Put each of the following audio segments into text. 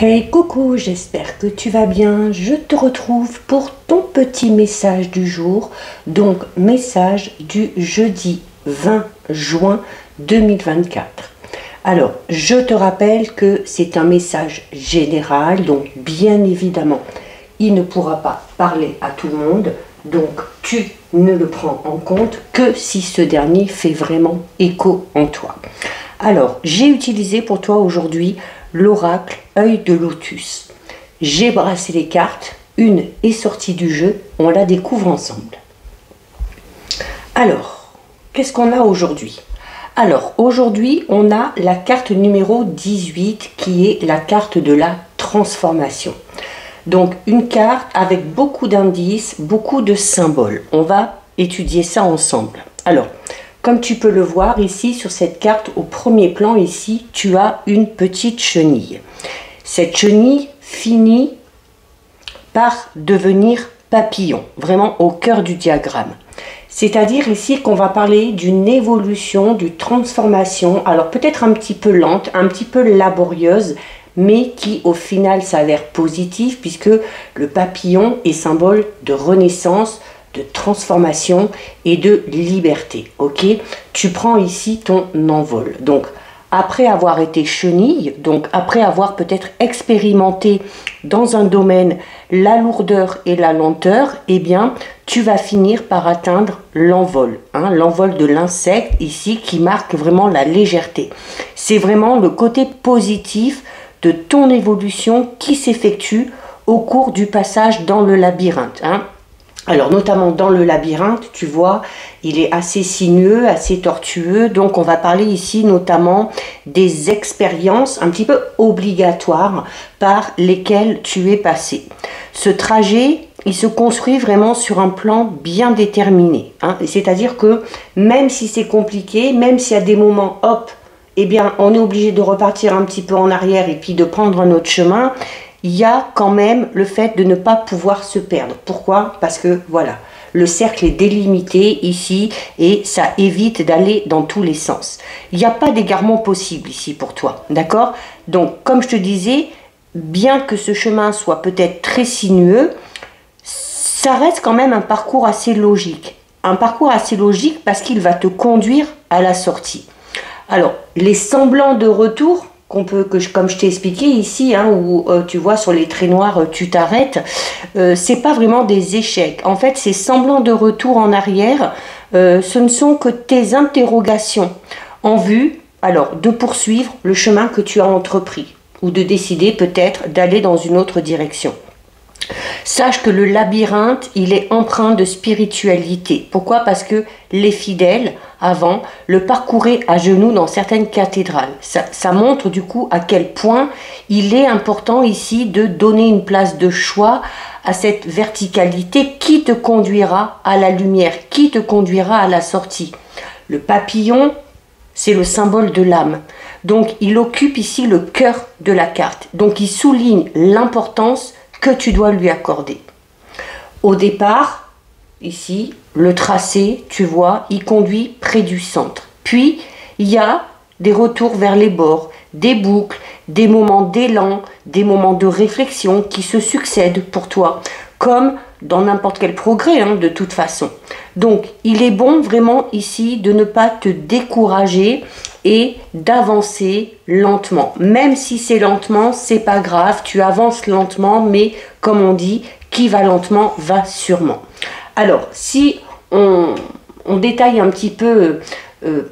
Hey coucou, j'espère que tu vas bien. Je te retrouve pour ton petit message du jour. Donc message du jeudi 20 juin 2024. Alors, je te rappelle que c'est un message général, donc bien évidemment, il ne pourra pas parler à tout le monde. Donc tu ne le prends en compte que si ce dernier fait vraiment écho en toi. Alors, j'ai utilisé pour toi aujourd'hui l'oracle œil de lotus. J'ai brassé les cartes, une est sortie du jeu, on la découvre ensemble. Alors, qu'est-ce qu'on a aujourd'hui? Alors, aujourd'hui, on a la carte numéro 18 qui est la carte de la transformation. Donc, une carte avec beaucoup d'indices, beaucoup de symboles. On va étudier ça ensemble. Alors, comme tu peux le voir ici sur cette carte, au premier plan ici, tu as une petite chenille. Cette chenille finit par devenir papillon, vraiment au cœur du diagramme. C'est-à-dire ici qu'on va parler d'une évolution, d'une transformation, alors peut-être un petit peu lente, un petit peu laborieuse, mais qui au final s'avère positive puisque le papillon est symbole de renaissance, de transformation et de liberté. Ok, tu prends ici ton envol. Donc après avoir été chenille, donc après avoir peut-être expérimenté dans un domaine la lourdeur et la lenteur, eh bien tu vas finir par atteindre l'envol, l'envol de l'insecte ici qui marque vraiment la légèreté. C'est vraiment le côté positif de ton évolution qui s'effectue au cours du passage dans le labyrinthe. Alors notamment dans le labyrinthe, tu vois, il est assez sinueux, assez tortueux. Donc on va parler ici notamment des expériences un petit peu obligatoires par lesquelles tu es passé. Ce trajet, il se construit vraiment sur un plan bien déterminé. C'est-à-dire que même si c'est compliqué, même s'il y a des moments, hop, eh bien on est obligé de repartir un petit peu en arrière et puis de prendre un autre chemin. Il y a quand même le fait de ne pas pouvoir se perdre. Pourquoi? Parce que voilà, le cercle est délimité ici et ça évite d'aller dans tous les sens. Il n'y a pas d'égarement possible ici pour toi, d'accord? Donc, comme je te disais, bien que ce chemin soit peut-être très sinueux, ça reste quand même un parcours assez logique. Un parcours assez logique parce qu'il va te conduire à la sortie. Alors, les semblants de retour comme je t'ai expliqué ici, où tu vois sur les traits noirs, tu t'arrêtes, c'est pas vraiment des échecs. En fait, ces semblants de retour en arrière, ce ne sont que tes interrogations en vue, alors, de poursuivre le chemin que tu as entrepris ou de décider peut-être d'aller dans une autre direction. Sache que le labyrinthe, il est empreint de spiritualité. Pourquoi? Parce que les fidèles, avant, le parcouraient à genoux dans certaines cathédrales. Ça montre du coup à quel point il est important ici de donner une place de choix à cette verticalité qui te conduira à la lumière, qui te conduira à la sortie. Le papillon, c'est le symbole de l'âme. Donc, il occupe ici le cœur de la carte. Donc, il souligne l'importance que tu dois lui accorder. Au départ, ici, le tracé, tu vois, il conduit près du centre. Puis, il y a des retours vers les bords, des boucles, des moments d'élan, des moments de réflexion qui se succèdent pour toi, comme dans n'importe quel progrès, de toute façon. Donc, il est bon vraiment ici de ne pas te décourager et d'avancer lentement. Même si c'est lentement, c'est pas grave, tu avances lentement, mais comme on dit, qui va lentement va sûrement. Alors, si on détaille un petit peu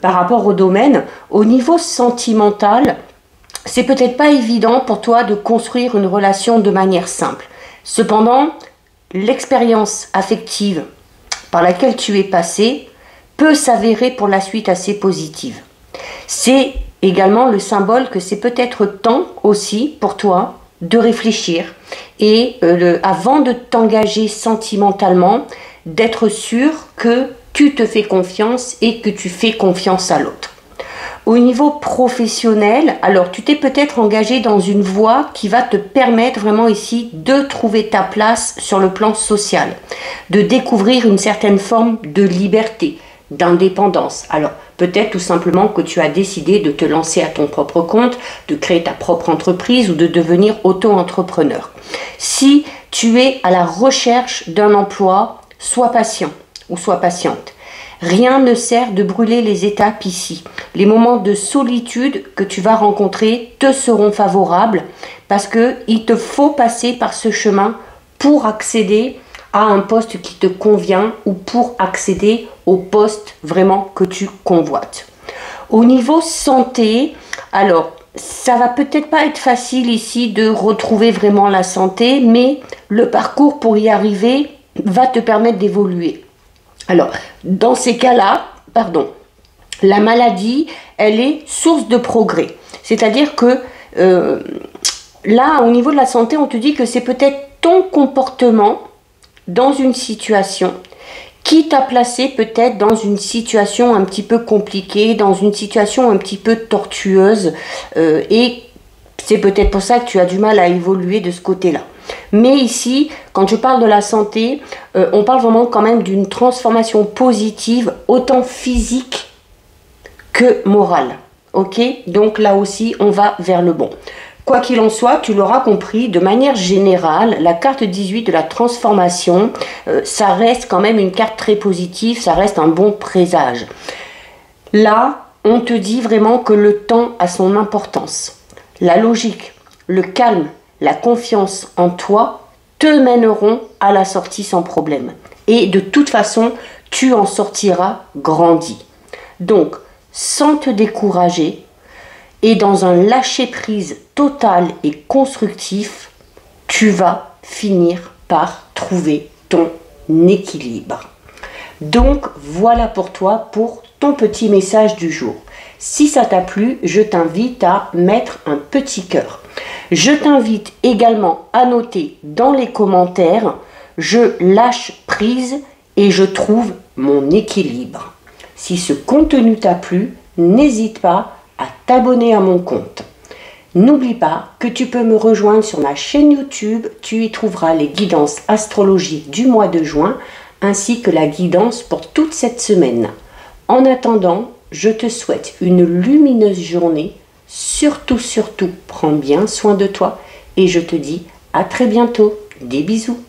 par rapport au domaine, au niveau sentimental, c'est peut-être pas évident pour toi de construire une relation de manière simple. Cependant, l'expérience affective par laquelle tu es passé peut s'avérer pour la suite assez positive. C'est également le symbole que c'est peut-être temps aussi pour toi de réfléchir et avant de t'engager sentimentalement, d'être sûr que tu te fais confiance et que tu fais confiance à l'autre. Au niveau professionnel, alors tu t'es peut-être engagé dans une voie qui va te permettre vraiment ici de trouver ta place sur le plan social, de découvrir une certaine forme de liberté, d'indépendance. Alors Peut-être tout simplement que tu as décidé de te lancer à ton propre compte, de créer ta propre entreprise ou de devenir auto-entrepreneur. Si tu es à la recherche d'un emploi, sois patient ou sois patiente. Rien ne sert de brûler les étapes ici. Les moments de solitude que tu vas rencontrer te seront favorables parce qu'il te faut passer par ce chemin pour accéder à un poste qui te convient ou pour accéder au poste vraiment que tu convoites. Au niveau santé, alors ça va peut-être pas être facile ici de retrouver vraiment la santé, mais le parcours pour y arriver va te permettre d'évoluer. Alors, dans ces cas-là, la maladie, elle est source de progrès. C'est-à-dire que là, au niveau de la santé, on te dit que c'est peut-être ton comportement dans une situation qui t'a placé peut-être dans une situation un petit peu compliquée, dans une situation un petit peu tortueuse, et c'est peut-être pour ça que tu as du mal à évoluer de ce côté-là. Mais ici, quand je parle de la santé, on parle vraiment quand même d'une transformation positive, autant physique que morale. Ok? Donc là aussi, on va vers le bon. Quoi qu'il en soit, tu l'auras compris, de manière générale, la carte 18 de la transformation, ça reste quand même une carte très positive, ça reste un bon présage. Là, on te dit vraiment que le temps a son importance. La logique, le calme, la confiance en toi te mèneront à la sortie sans problème. Et de toute façon, tu en sortiras grandi. Donc, sans te décourager, et dans un lâcher-prise total et constructif, tu vas finir par trouver ton équilibre. Donc, voilà pour toi, pour ton petit message du jour. Si ça t'a plu, je t'invite à mettre un petit cœur. Je t'invite également à noter dans les commentaires « Je lâche prise et je trouve mon équilibre ». Si ce contenu t'a plu, n'hésite pas à t'abonner à mon compte. N'oublie pas que tu peux me rejoindre sur ma chaîne YouTube, tu y trouveras les guidances astrologiques du mois de juin ainsi que la guidance pour toute cette semaine. En attendant, je te souhaite une lumineuse journée, surtout, prends bien soin de toi et je te dis à très bientôt, des bisous.